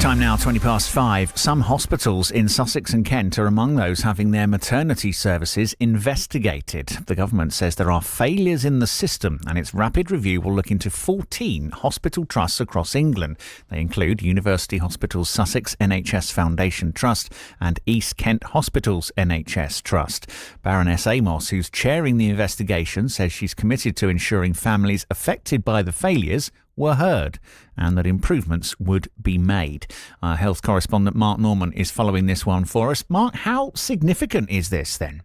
Time now, 5:20. Some hospitals in Sussex and Kent are among those having their maternity services investigated. The government says there are failures in the system, and its rapid review will look into 14 hospital trusts across England. They include University Hospitals Sussex NHS Foundation Trust and East Kent Hospitals NHS Trust. Baroness Amos, who's chairing the investigation, says she's committed to ensuring families affected by the failures were heard and that improvements would be made. Our health correspondent Mark Norman is following this one for us. Mark, how significant is this then?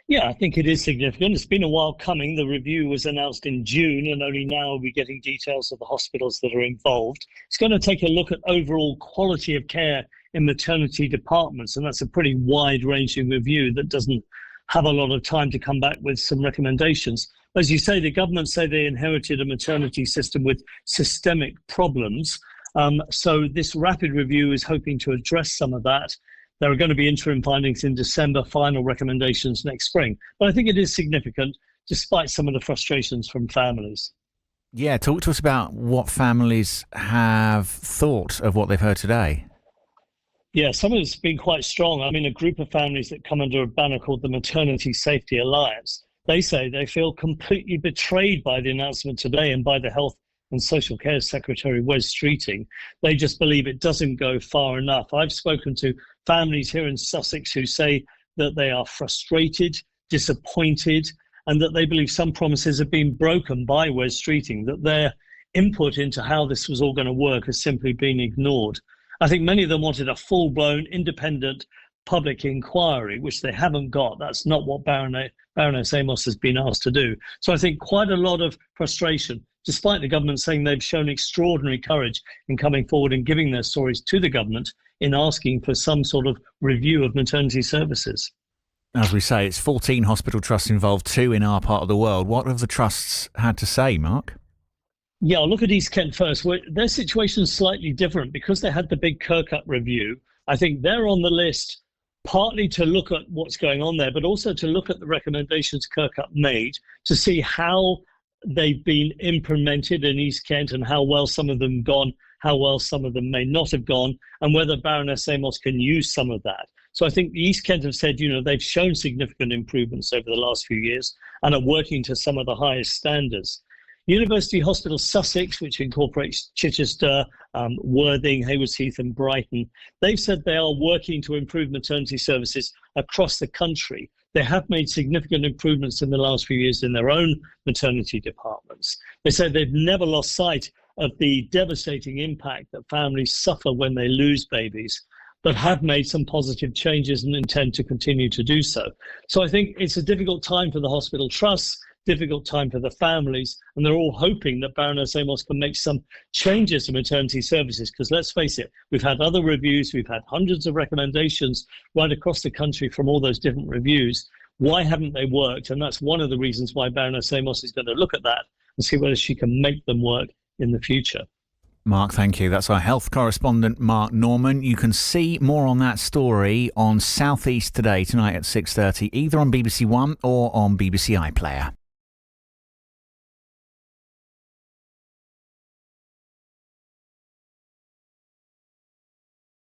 Yeah, I think it is significant. It's been a while coming. The review was announced in June, and only now we're getting details of the hospitals that are involved. It's going to take a look at overall quality of care in maternity departments, and that's a pretty wide-ranging review that doesn't have a lot of time to come back with some recommendations. As you say, the government say they inherited a maternity system with systemic problems. So this rapid review is hoping to address some of that. There are going to be interim findings in December, final recommendations next spring. But I think it is significant, despite some of the frustrations from families. Yeah, talk to us about what families have thought of what they've heard today. Yeah, some of it's been quite strong. I mean, a group of families that come under a banner called the Maternity Safety Alliance, they say they feel completely betrayed by the announcement today and by the Health and Social Care Secretary, Wes Streeting. They just believe it doesn't go far enough. I've spoken to families here in Sussex who say that they are frustrated, disappointed, and that they believe some promises have been broken by Wes Streeting, that their input into how this was all going to work has simply been ignored. I think many of them wanted a full-blown, independent public inquiry, which they haven't got. That's not what Baroness Amos has been asked to do. So I think quite a lot of frustration, despite the government saying they've shown extraordinary courage in coming forward and giving their stories to the government in asking for some sort of review of maternity services. As we say, it's 14 hospital trusts involved, 2 in our part of the world. What have the trusts had to say, Mark? Yeah, I'll look at East Kent first. Their situation is slightly different because they had the big Kirkup review. I think they're on the list partly to look at what's going on there, but also to look at the recommendations Kirkup made to see how they've been implemented in East Kent and how well some of them gone, how well some of them may not have gone, and whether Baroness Amos can use some of that. So I think the East Kent have said, they've shown significant improvements over the last few years and are working to some of the highest standards. University Hospital Sussex, which incorporates Chichester, Worthing, Haywards Heath and Brighton, they've said they are working to improve maternity services across the country. They have made significant improvements in the last few years in their own maternity departments. They said they've never lost sight of the devastating impact that families suffer when they lose babies, but have made some positive changes and intend to continue to do so. So I think it's a difficult time for the hospital trusts, difficult time for the families, and they're all hoping that Baroness Amos can make some changes to maternity services, because let's face it, we've had other reviews, we've had hundreds of recommendations right across the country from all those different reviews. Why haven't they worked? And that's one of the reasons why Baroness Amos is going to look at that and see whether she can make them work in the future. Mark, thank you. That's our health correspondent, Mark Norman. You can see more on that story on South East Today tonight at 6:30, either on BBC One or on BBC iPlayer.